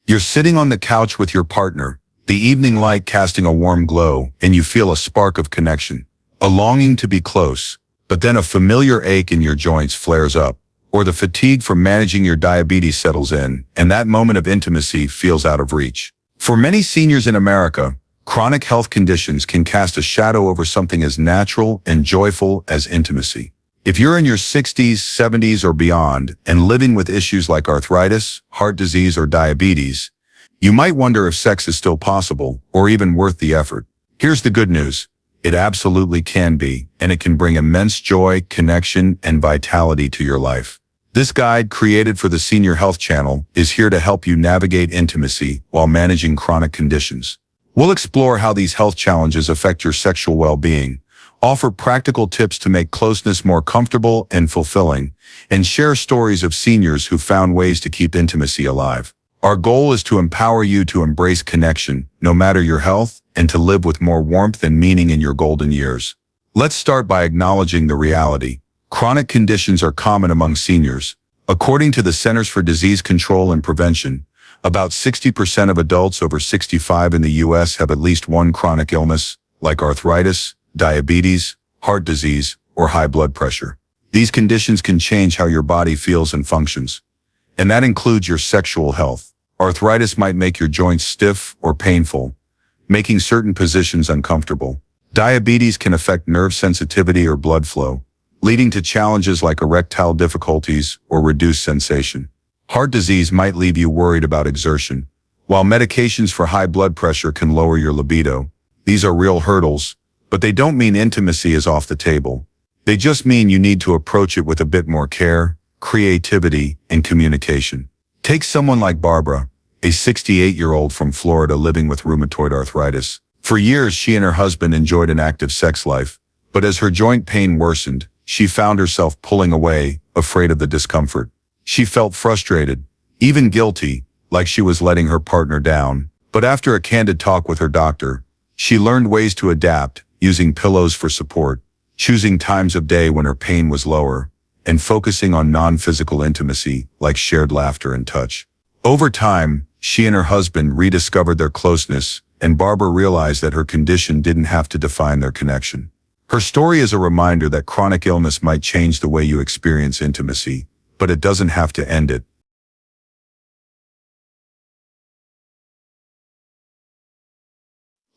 You're sitting on the couch with your partner, the evening light casting a warm glow, and you feel a spark of connection, a longing to be close. But then a familiar ache in your joints flares up, or the fatigue from managing your diabetes settles in, and that moment of intimacy feels out of reach. For many seniors in America, chronic health conditions can cast a shadow over something as natural and joyful as intimacy. If you're in your 60s, 70s, or beyond, and living with issues like arthritis, heart disease, or diabetes, you might wonder if sex is still possible, or even worth the effort. Here's the good news. It absolutely can be, and it can bring immense joy, connection, and vitality to your life. This guide, created for the Senior Health Channel, is here to help you navigate intimacy while managing chronic conditions. We'll explore how these health challenges affect your sexual well-being, offer practical tips to make closeness more comfortable and fulfilling, and share stories of seniors who found ways to keep intimacy alive. Our goal is to empower you to embrace connection, no matter your health, and to live with more warmth and meaning in your golden years. Let's start by acknowledging the reality. Chronic conditions are common among seniors. According to the Centers for Disease Control and Prevention, about 60% of adults over 65 in the U.S. have at least one chronic illness, like arthritis, diabetes, heart disease, or high blood pressure. These conditions can change how your body feels and functions, and that includes your sexual health. Arthritis might make your joints stiff or painful, making certain positions uncomfortable. Diabetes can affect nerve sensitivity or blood flow, leading to challenges like erectile difficulties or reduced sensation. Heart disease might leave you worried about exertion. While medications for high blood pressure can lower your libido, these are real hurdles, but they don't mean intimacy is off the table. They just mean you need to approach it with a bit more care, creativity, and communication. Take someone like Barbara, a 68-year-old from Florida living with rheumatoid arthritis. For years, she and her husband enjoyed an active sex life, but as her joint pain worsened, she found herself pulling away, afraid of the discomfort. She felt frustrated, even guilty, like she was letting her partner down. But after a candid talk with her doctor, she learned ways to adapt, using pillows for support, choosing times of day when her pain was lower, and focusing on non-physical intimacy like shared laughter and touch. Over time, she and her husband rediscovered their closeness, and Barbara realized that her condition didn't have to define their connection. Her story is a reminder that chronic illness might change the way you experience intimacy, but it doesn't have to end it.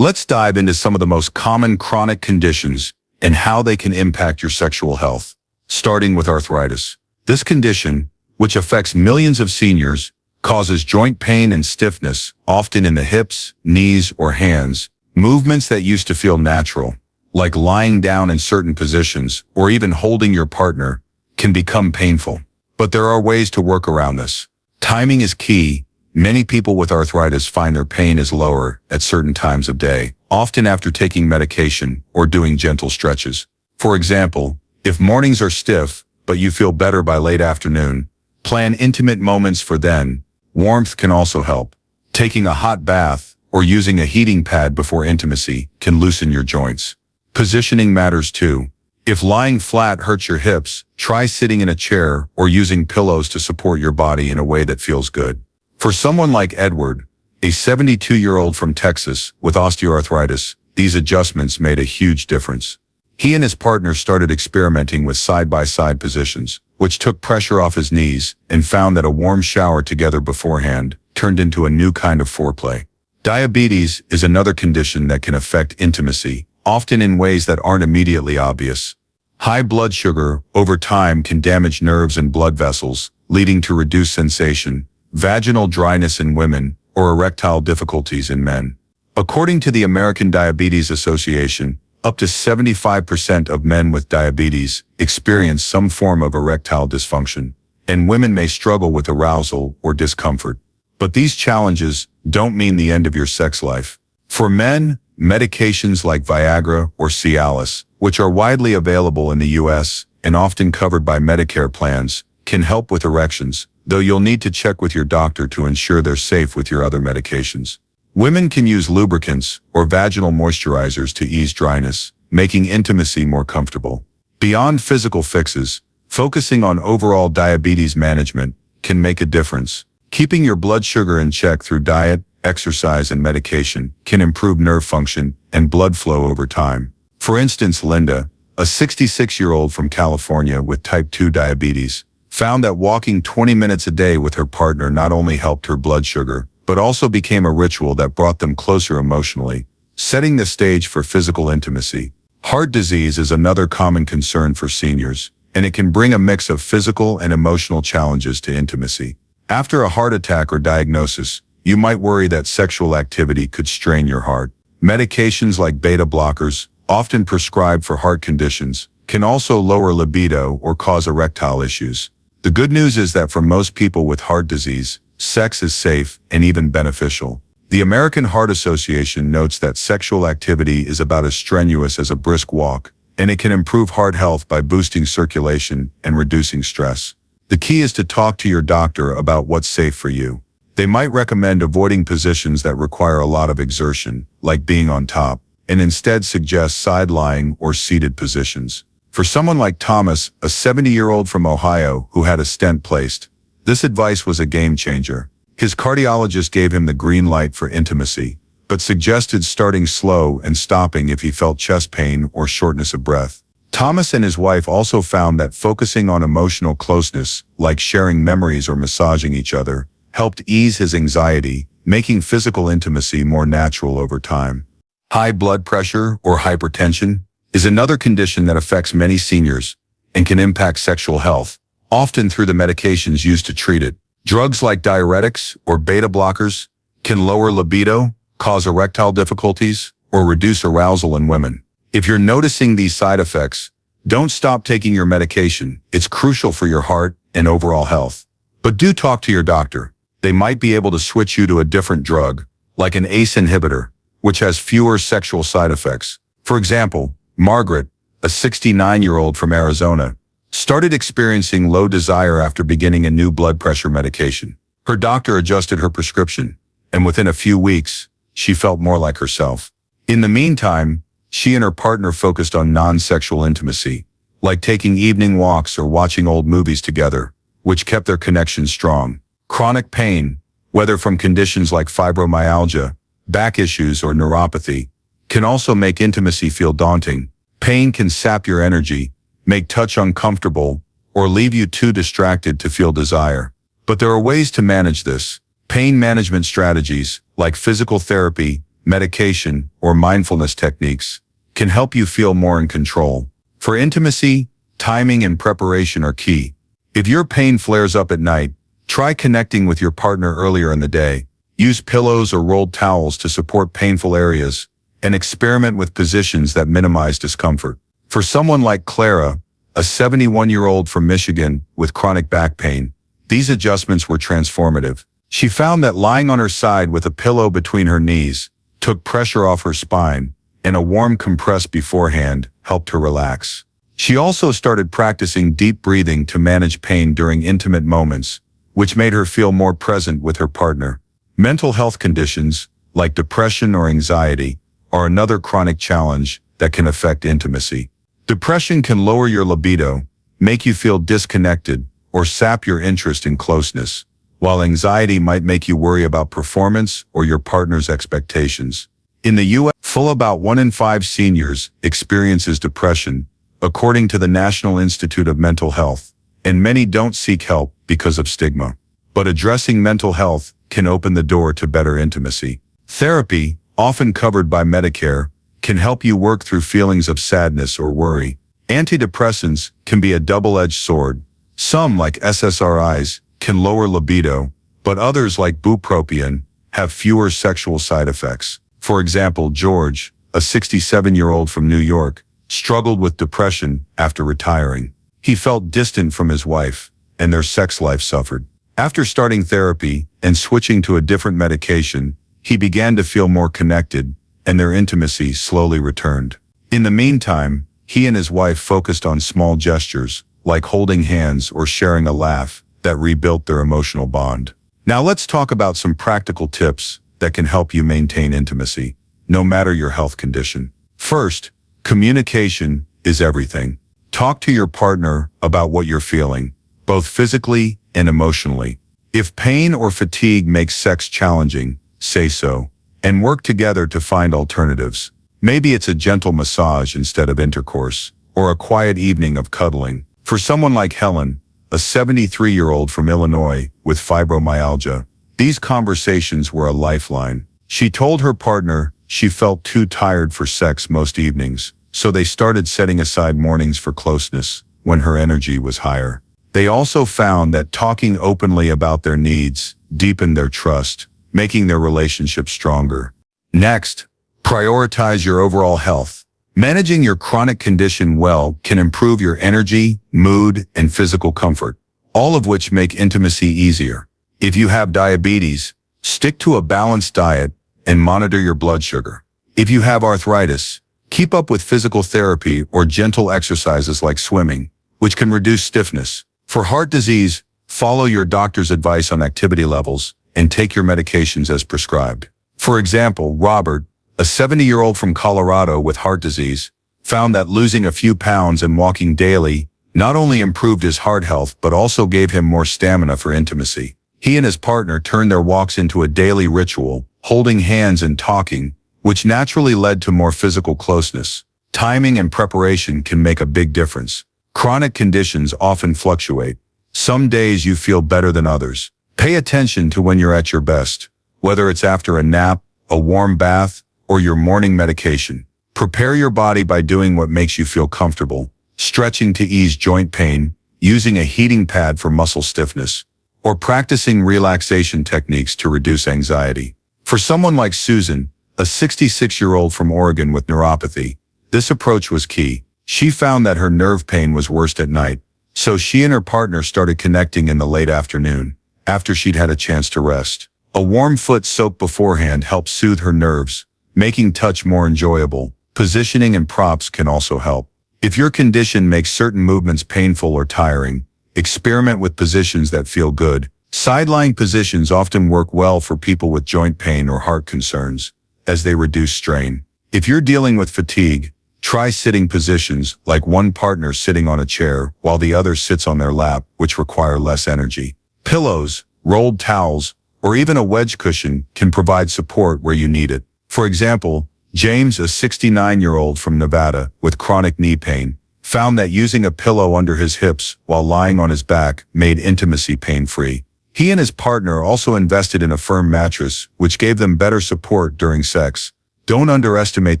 Let's dive into some of the most common chronic conditions and how they can impact your sexual health. Starting with arthritis. This condition, which affects millions of seniors, causes joint pain and stiffness, often in the hips, knees, or hands. Movements that used to feel natural, like lying down in certain positions or even holding your partner, can become painful. But there are ways to work around this. Timing is key. Many people with arthritis find their pain is lower at certain times of day, often after taking medication or doing gentle stretches. For example, if mornings are stiff, but you feel better by late afternoon, plan intimate moments for then. Warmth can also help. Taking a hot bath or using a heating pad before intimacy can loosen your joints. Positioning matters too. If lying flat hurts your hips, try sitting in a chair or using pillows to support your body in a way that feels good. For someone like Edward, a 72-year-old from Texas with osteoarthritis, these adjustments made a huge difference. He and his partner started experimenting with side-by-side positions, which took pressure off his knees, and found that a warm shower together beforehand turned into a new kind of foreplay. Diabetes is another condition that can affect intimacy, often in ways that aren't immediately obvious. High blood sugar over time can damage nerves and blood vessels, leading to reduced sensation, vaginal dryness in women, or erectile difficulties in men. According to the American Diabetes Association, up to 75% of men with diabetes experience some form of erectile dysfunction, and women may struggle with arousal or discomfort. But these challenges don't mean the end of your sex life. For men, medications like Viagra or Cialis, which are widely available in the U.S. and often covered by Medicare plans, can help with erections, though you'll need to check with your doctor to ensure they're safe with your other medications. Women can use lubricants or vaginal moisturizers to ease dryness, making intimacy more comfortable. Beyond physical fixes, focusing on overall diabetes management can make a difference. Keeping your blood sugar in check through diet, exercise, and medication can improve nerve function and blood flow over time. For instance, Linda, a 66-year-old from California with type 2 diabetes, found that walking 20 minutes a day with her partner not only helped her blood sugar, but also became a ritual that brought them closer emotionally, setting the stage for physical intimacy. Heart disease is another common concern for seniors, and it can bring a mix of physical and emotional challenges to intimacy. After a heart attack or diagnosis, you might worry that sexual activity could strain your heart. Medications like beta blockers, often prescribed for heart conditions, can also lower libido or cause erectile issues. The good news is that for most people with heart disease, sex is safe and even beneficial. The American Heart Association notes that sexual activity is about as strenuous as a brisk walk, and it can improve heart health by boosting circulation and reducing stress. The key is to talk to your doctor about what's safe for you. They might recommend avoiding positions that require a lot of exertion, like being on top, and instead suggest side-lying or seated positions. For someone like Thomas, a 70-year-old from Ohio who had a stent placed, this advice was a game changer. His cardiologist gave him the green light for intimacy, but suggested starting slow and stopping if he felt chest pain or shortness of breath. Thomas and his wife also found that focusing on emotional closeness, like sharing memories or massaging each other, helped ease his anxiety, making physical intimacy more natural over time. High blood pressure or hypertension is another condition that affects many seniors and can impact sexual health, often through the medications used to treat it. Drugs like diuretics or beta blockers can lower libido, cause erectile difficulties, or reduce arousal in women. If you're noticing these side effects, don't stop taking your medication. It's crucial for your heart and overall health. But do talk to your doctor. They might be able to switch you to a different drug, like an ACE inhibitor, which has fewer sexual side effects. For example, Margaret, a 69-year-old from Arizona, started experiencing low desire after beginning a new blood pressure medication. Her doctor adjusted her prescription, and within a few weeks, she felt more like herself. In the meantime, she and her partner focused on non-sexual intimacy, like taking evening walks or watching old movies together, which kept their connection strong. Chronic pain, whether from conditions like fibromyalgia, back issues, or neuropathy, can also make intimacy feel daunting. Pain can sap your energy, make touch uncomfortable, or leave you too distracted to feel desire. But there are ways to manage this. Pain management strategies, like physical therapy, medication, or mindfulness techniques, can help you feel more in control. For intimacy, timing and preparation are key. If your pain flares up at night, try connecting with your partner earlier in the day. Use pillows or rolled towels to support painful areas, and experiment with positions that minimize discomfort. For someone like Clara, a 71-year-old from Michigan with chronic back pain, these adjustments were transformative. She found that lying on her side with a pillow between her knees took pressure off her spine, and a warm compress beforehand helped her relax. She also started practicing deep breathing to manage pain during intimate moments, which made her feel more present with her partner. Mental health conditions, like depression or anxiety, are another chronic challenge that can affect intimacy. Depression can lower your libido, make you feel disconnected, or sap your interest in closeness, while anxiety might make you worry about performance or your partner's expectations. In the U.S., about 1 in 5 seniors experiences depression, according to the National Institute of Mental Health, and many don't seek help because of stigma. But addressing mental health can open the door to better intimacy. Therapy, often covered by Medicare, can help you work through feelings of sadness or worry. Antidepressants can be a double-edged sword. Some, like SSRIs, can lower libido, but others, like bupropion, have fewer sexual side effects. For example, George, a 67-year-old from New York, struggled with depression after retiring. He felt distant from his wife, and their sex life suffered. After starting therapy and switching to a different medication, he began to feel more connected, and their intimacy slowly returned. In the meantime, he and his wife focused on small gestures, like holding hands or sharing a laugh, that rebuilt their emotional bond. Now let's talk about some practical tips that can help you maintain intimacy, no matter your health condition. First, communication is everything. Talk to your partner about what you're feeling, both physically and emotionally. If pain or fatigue makes sex challenging, say so, and work together to find alternatives. Maybe it's a gentle massage instead of intercourse, or a quiet evening of cuddling. For someone like Helen, a 73-year-old from Illinois with fibromyalgia, these conversations were a lifeline. She told her partner she felt too tired for sex most evenings, so they started setting aside mornings for closeness when her energy was higher. They also found that talking openly about their needs deepened their trust, making their relationship stronger. Next, prioritize your overall health. Managing your chronic condition well can improve your energy, mood, and physical comfort, all of which make intimacy easier. If you have diabetes, stick to a balanced diet and monitor your blood sugar. If you have arthritis, keep up with physical therapy or gentle exercises like swimming, which can reduce stiffness. For heart disease, follow your doctor's advice on activity levels and take your medications as prescribed. For example, Robert, a 70-year-old from Colorado with heart disease, found that losing a few pounds and walking daily not only improved his heart health but also gave him more stamina for intimacy. He and his partner turned their walks into a daily ritual, holding hands and talking, which naturally led to more physical closeness. Timing and preparation can make a big difference. Chronic conditions often fluctuate. Some days you feel better than others. Pay attention to when you're at your best, whether it's after a nap, a warm bath, or your morning medication. Prepare your body by doing what makes you feel comfortable, stretching to ease joint pain, using a heating pad for muscle stiffness, or practicing relaxation techniques to reduce anxiety. For someone like Susan, a 66-year-old from Oregon with neuropathy, this approach was key. She found that her nerve pain was worst at night, so she and her partner started connecting in the late afternoon, after she'd had a chance to rest. A warm foot soak beforehand helped soothe her nerves, making touch more enjoyable. Positioning and props can also help. If your condition makes certain movements painful or tiring, experiment with positions that feel good. Side-lying positions often work well for people with joint pain or heart concerns, as they reduce strain. If you're dealing with fatigue, try sitting positions, like one partner sitting on a chair while the other sits on their lap, which require less energy. Pillows, rolled towels, or even a wedge cushion can provide support where you need it. For example, James, a 69-year-old from Nevada with chronic knee pain, found that using a pillow under his hips while lying on his back made intimacy pain-free. He and his partner also invested in a firm mattress, which gave them better support during sex. Don't underestimate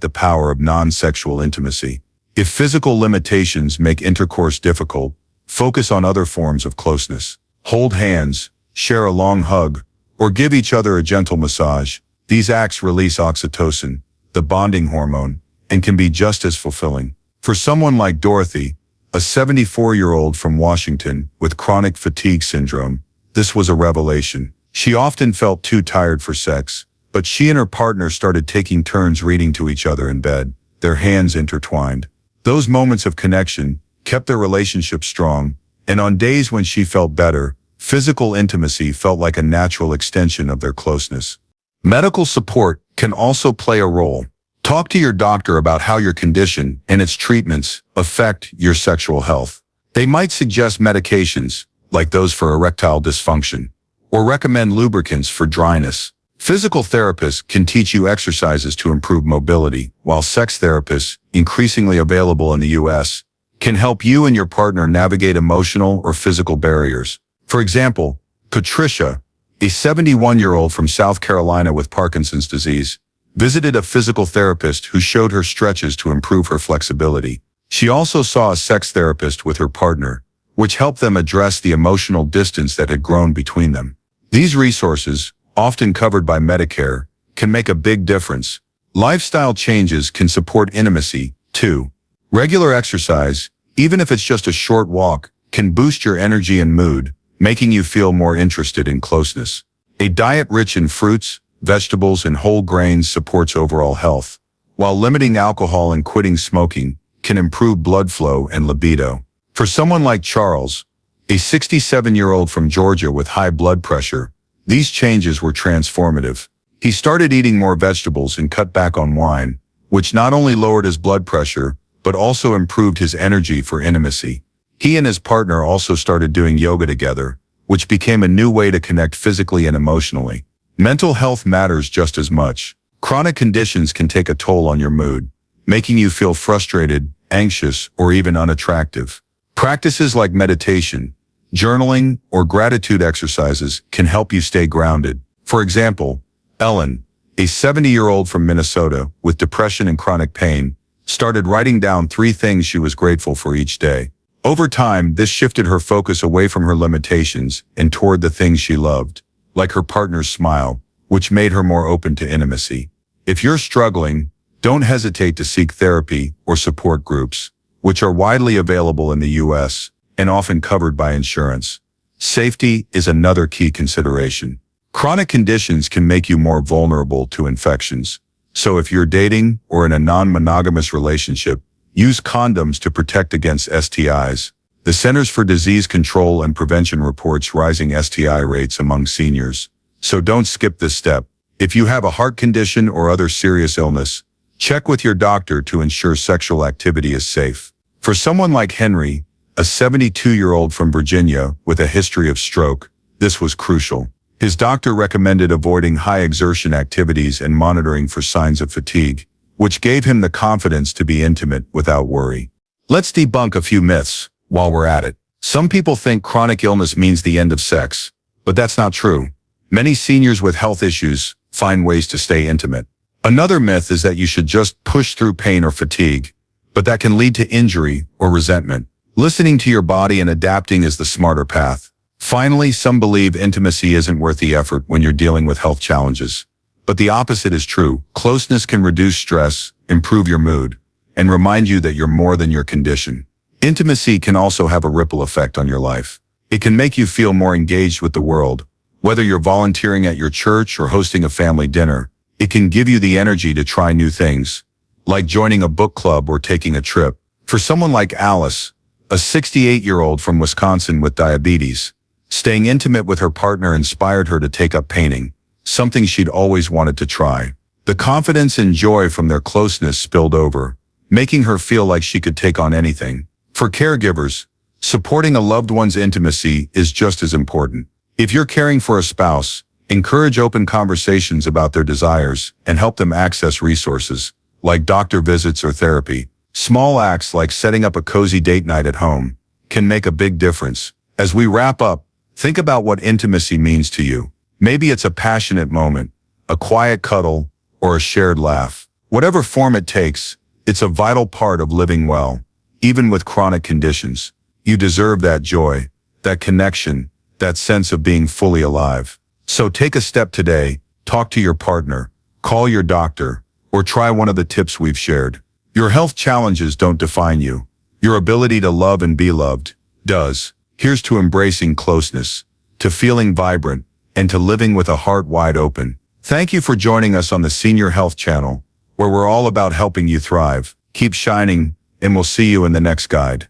the power of non-sexual intimacy. If physical limitations make intercourse difficult, focus on other forms of closeness. Hold hands, share a long hug, or give each other a gentle massage. These acts release oxytocin, the bonding hormone, and can be just as fulfilling. For someone like Dorothy, a 74-year-old from Washington with chronic fatigue syndrome, this was a revelation. She often felt too tired for sex, but she and her partner started taking turns reading to each other in bed, their hands intertwined. Those moments of connection kept their relationship strong, and on days when she felt better, physical intimacy felt like a natural extension of their closeness. Medical support can also play a role. Talk to your doctor about how your condition and its treatments affect your sexual health. They might suggest medications, like those for erectile dysfunction, or recommend lubricants for dryness. Physical therapists can teach you exercises to improve mobility, while sex therapists, increasingly available in the U.S., can help you and your partner navigate emotional or physical barriers. For example, Patricia, a 71-year-old from South Carolina with Parkinson's disease, visited a physical therapist who showed her stretches to improve her flexibility. She also saw a sex therapist with her partner, which helped them address the emotional distance that had grown between them. These resources, often covered by Medicare, can make a big difference. Lifestyle changes can support intimacy, too. Regular exercise, even if it's just a short walk, can boost your energy and mood, making you feel more interested in closeness. A diet rich in fruits, vegetables, and whole grains supports overall health, while limiting alcohol and quitting smoking can improve blood flow and libido. For someone like Charles, a 67-year-old from Georgia with high blood pressure, these changes were transformative. He started eating more vegetables and cut back on wine, which not only lowered his blood pressure, but also improved his energy for intimacy. He and his partner also started doing yoga together, which became a new way to connect physically and emotionally. Mental health matters just as much. Chronic conditions can take a toll on your mood, making you feel frustrated, anxious, or even unattractive. Practices like meditation, journaling, or gratitude exercises can help you stay grounded. For example, Ellen, a 70-year-old from Minnesota with depression and chronic pain, started writing down 3 things she was grateful for each day. Over time, this shifted her focus away from her limitations and toward the things she loved, like her partner's smile, which made her more open to intimacy. If you're struggling, don't hesitate to seek therapy or support groups, which are widely available in the U.S. and often covered by insurance. Safety is another key consideration. Chronic conditions can make you more vulnerable to infections. So if you're dating or in a non-monogamous relationship, use condoms to protect against STIs. The Centers for Disease Control and Prevention reports rising STI rates among seniors. So don't skip this step. If you have a heart condition or other serious illness, check with your doctor to ensure sexual activity is safe. For someone like Henry, a 72-year-old from Virginia with a history of stroke, this was crucial. His doctor recommended avoiding high exertion activities and monitoring for signs of fatigue, which gave him the confidence to be intimate without worry. Let's debunk a few myths while we're at it. Some people think chronic illness means the end of sex, but that's not true. Many seniors with health issues find ways to stay intimate. Another myth is that you should just push through pain or fatigue, but that can lead to injury or resentment. Listening to your body and adapting is the smarter path. Finally, some believe intimacy isn't worth the effort when you're dealing with health challenges. But the opposite is true. Closeness can reduce stress, improve your mood, and remind you that you're more than your condition. Intimacy can also have a ripple effect on your life. It can make you feel more engaged with the world. Whether you're volunteering at your church or hosting a family dinner, it can give you the energy to try new things, like joining a book club or taking a trip. For someone like Alice, a 68-year-old from Wisconsin with diabetes, staying intimate with her partner inspired her to take up painting, something she'd always wanted to try. The confidence and joy from their closeness spilled over, making her feel like she could take on anything. For caregivers, supporting a loved one's intimacy is just as important. If you're caring for a spouse, encourage open conversations about their desires and help them access resources, like doctor visits or therapy. Small acts like setting up a cozy date night at home can make a big difference. As we wrap up, think about what intimacy means to you. Maybe it's a passionate moment, a quiet cuddle, or a shared laugh. Whatever form it takes, it's a vital part of living well. Even with chronic conditions, you deserve that joy, that connection, that sense of being fully alive. So take a step today, talk to your partner, call your doctor, or try one of the tips we've shared. Your health challenges don't define you. Your ability to love and be loved does. Here's to embracing closeness, to feeling vibrant, and to living with a heart wide open. Thank you for joining us on the Senior Health Channel, where we're all about helping you thrive. Keep shining, and we'll see you in the next guide.